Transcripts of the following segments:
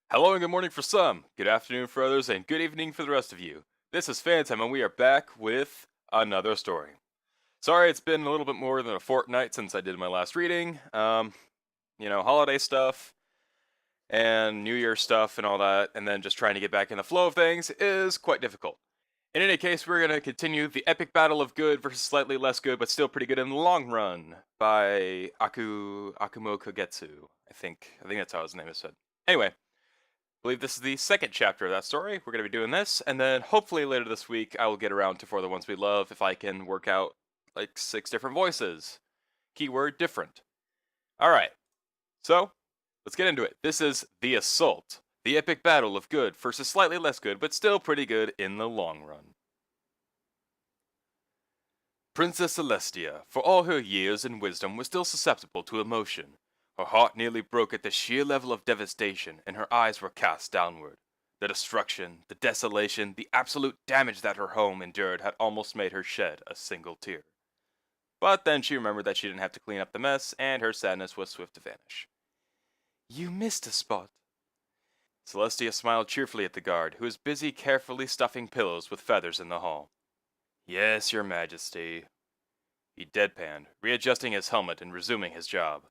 Hello and good morning for some, good afternoon for others, and good evening for the rest of you. This is Phantom, and we are back with another story. Sorry, it's been a little bit more than a fortnight since I did my last reading. Holiday stuff and New Year stuff and all that, and then just trying to get back in the flow of things is quite difficult. In any case, we're going to continue the epic battle of good versus slightly less good, but still pretty good in the long run by Akumo Kagetsu. I think that's how his name is said. Anyway, believe this is the second chapter of that story. We're going to be doing this, and then hopefully later this week I will get around to For the Ones We Love if I can work out like 6 different voices. Keyword different. Alright, so let's get into it. This is The Assault, the epic battle of good versus slightly less good, but still pretty good in the long run. Princess Celestia, for all her years and wisdom, was still susceptible to emotion. Her heart nearly broke at the sheer level of devastation, and her eyes were cast downward. The destruction, the desolation, the absolute damage that her home endured had almost made her shed a single tear. But then she remembered that she didn't have to clean up the mess, and her sadness was swift to vanish. You missed a spot. Celestia smiled cheerfully at the guard, who was busy carefully stuffing pillows with feathers in the hall. Yes, your majesty. He deadpanned, readjusting his helmet and resuming his job.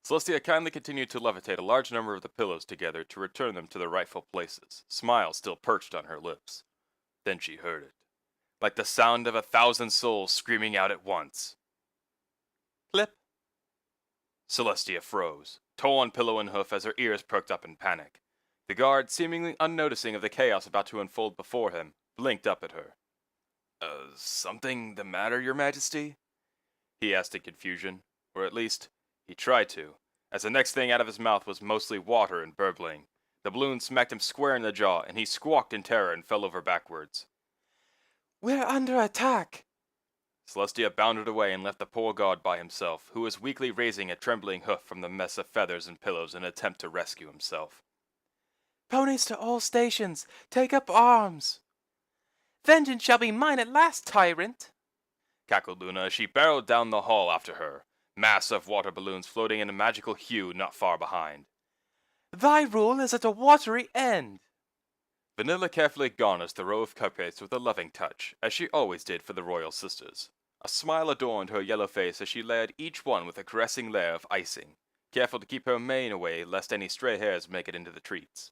Celestia kindly continued to levitate a large number of the pillows together to return them to their rightful places, smile still perched on her lips. Then she heard it, like the sound of 1,000 souls screaming out at once. Clip. Celestia froze, toe on pillow and hoof as her ears perked up in panic. The guard, seemingly unnoticing of the chaos about to unfold before him, blinked up at her. Something the matter, your majesty? He asked in confusion, or at least, he tried to, as the next thing out of his mouth was mostly water and burbling. The balloon smacked him square in the jaw, and he squawked in terror and fell over backwards. We're under attack! Celestia bounded away and left the poor guard by himself, who was weakly raising a trembling hoof from the mess of feathers and pillows in an attempt to rescue himself. Ponies to all stations! Take up arms! Vengeance shall be mine at last, tyrant! Cackled Luna as she barreled down the hall after her, mass of water balloons floating in a magical hue not far behind. Thy rule is at a watery end! Vanilla carefully garnished the row of cupcakes with a loving touch, as she always did for the royal sisters. A smile adorned her yellow face as she layered each one with a caressing layer of icing, careful to keep her mane away lest any stray hairs make it into the treats.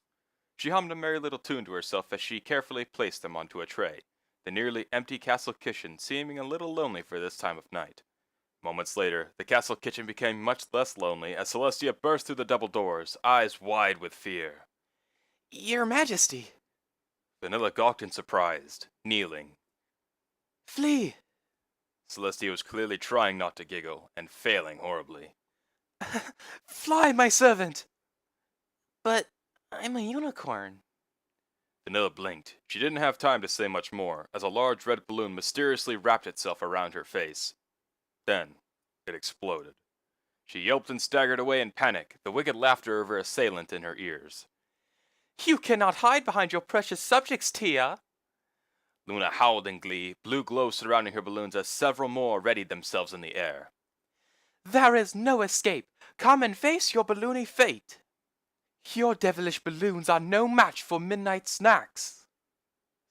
She hummed a merry little tune to herself as she carefully placed them onto a tray, the nearly empty castle kitchen seeming a little lonely for this time of night. Moments later, the castle kitchen became much less lonely as Celestia burst through the double doors, eyes wide with fear. Your Majesty! Vanilla gawked in surprise, kneeling. Flee! Celestia was clearly trying not to giggle, and failing horribly. Fly, my servant! But I'm a unicorn. Vanilla blinked. She didn't have time to say much more, as a large red balloon mysteriously wrapped itself around her face. Then, it exploded. She yelped and staggered away in panic, the wicked laughter of her assailant in her ears. You cannot hide behind your precious subjects, Tia! Luna howled in glee, blue glow surrounding her balloons as several more readied themselves in the air. There is no escape! Come and face your balloony fate! Your devilish balloons are no match for midnight snacks!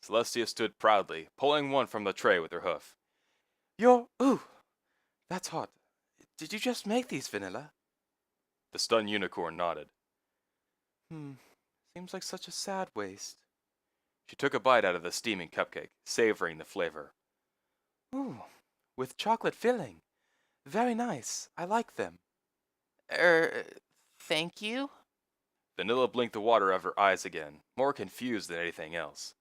Celestia stood proudly, pulling one from the tray with her hoof. Ooh, that's hot. Did you just make these, Vanilla? The stunned unicorn nodded. Seems like such a sad waste. She took a bite out of the steaming cupcake, savoring the flavor. Ooh, with chocolate filling. Very nice. I like them. Thank you? Vanilla blinked the water out of her eyes again, more confused than anything else.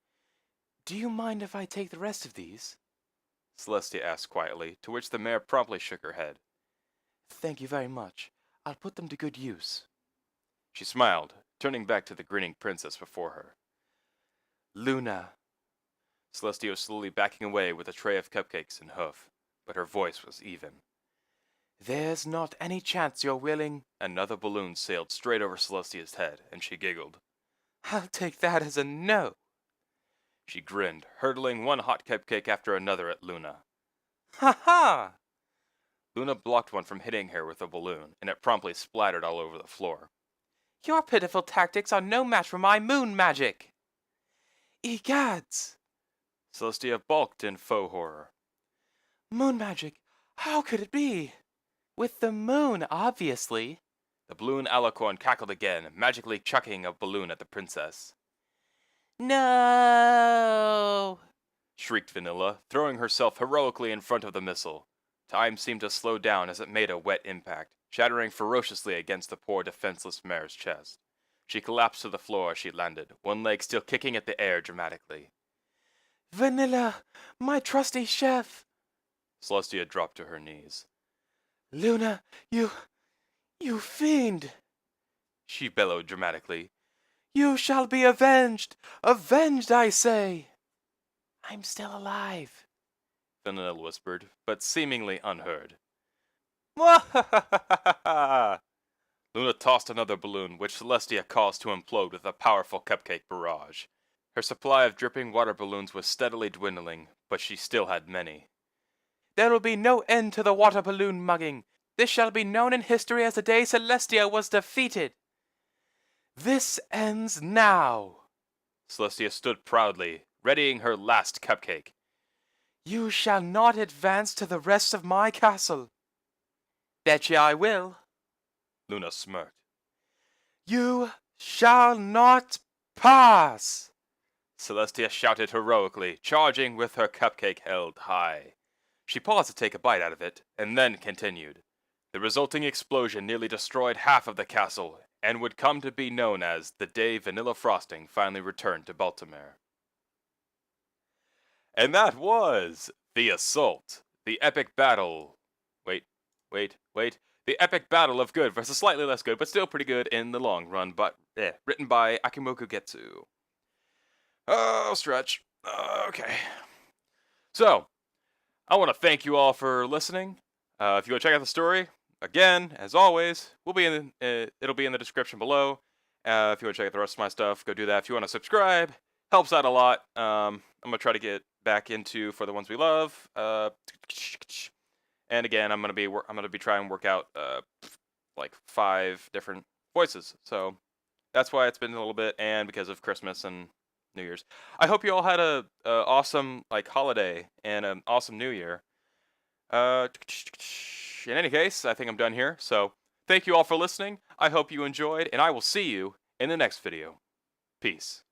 Do you mind if I take the rest of these? Celestia asked quietly, to which the mare promptly shook her head. Thank you very much. I'll put them to good use. She smiled, turning back to the grinning princess before her. Luna. Celestia was slowly backing away with a tray of cupcakes and hoof, but her voice was even. There's not any chance you're willing. Another balloon sailed straight over Celestia's head, and she giggled. I'll take that as a no. She grinned, hurtling one hot cupcake after another at Luna. Ha ha! Luna blocked one from hitting her with a balloon, and it promptly splattered all over the floor. Your pitiful tactics are no match for my moon magic. Egads! Celestia balked in faux horror. Moon magic? How could it be? With the moon, obviously. The balloon alicorn cackled again, magically chucking a balloon at the princess. No! Shrieked Vanilla, throwing herself heroically in front of the missile. Time seemed to slow down as it made a wet impact, shattering ferociously against the poor defenseless mare's chest. She collapsed to the floor as she landed, one leg still kicking at the air dramatically. Vanilla, my trusty chef! Celestia dropped to her knees. Luna, you fiend! She bellowed dramatically. You shall be avenged! Avenged, I say! I'm still alive, Vanilla whispered, but seemingly unheard. Mwahahaha! Luna tossed another balloon, which Celestia caused to implode with a powerful cupcake barrage. Her supply of dripping water balloons was steadily dwindling, but she still had many. There will be no end to the water balloon mugging. This shall be known in history as the day Celestia was defeated. This ends now. Celestia stood proudly, readying her last cupcake. You shall not advance to the rest of my castle. Betcha I will. Luna smirked. You shall not pass! Celestia shouted heroically, charging with her cupcake held high. She paused to take a bite out of it, and then continued. The resulting explosion nearly destroyed half of the castle, and would come to be known as the day Vanilla Frosting finally returned to Baltimore. And that was The Assault, the epic battle. Wait. The epic battle of good versus slightly less good, but still pretty good in the long run, but written by Akimoku Getsu. Oh, stretch. Okay. So, I want to thank you all for listening. If you want to check out the story, again, as always, it'll be in the description below. If you want to check out the rest of my stuff, go do that. If you want to subscribe, helps out a lot. I'm gonna try to get back into For the Ones We Love. And again, I'm gonna be trying to work out like 5 different voices. So that's why it's been a little bit, and because of Christmas and New Year's. I hope you all had a awesome like holiday and an awesome New Year. In any case, I think I'm done here. So thank you all for listening. I hope you enjoyed, and I will see you in the next video. Peace.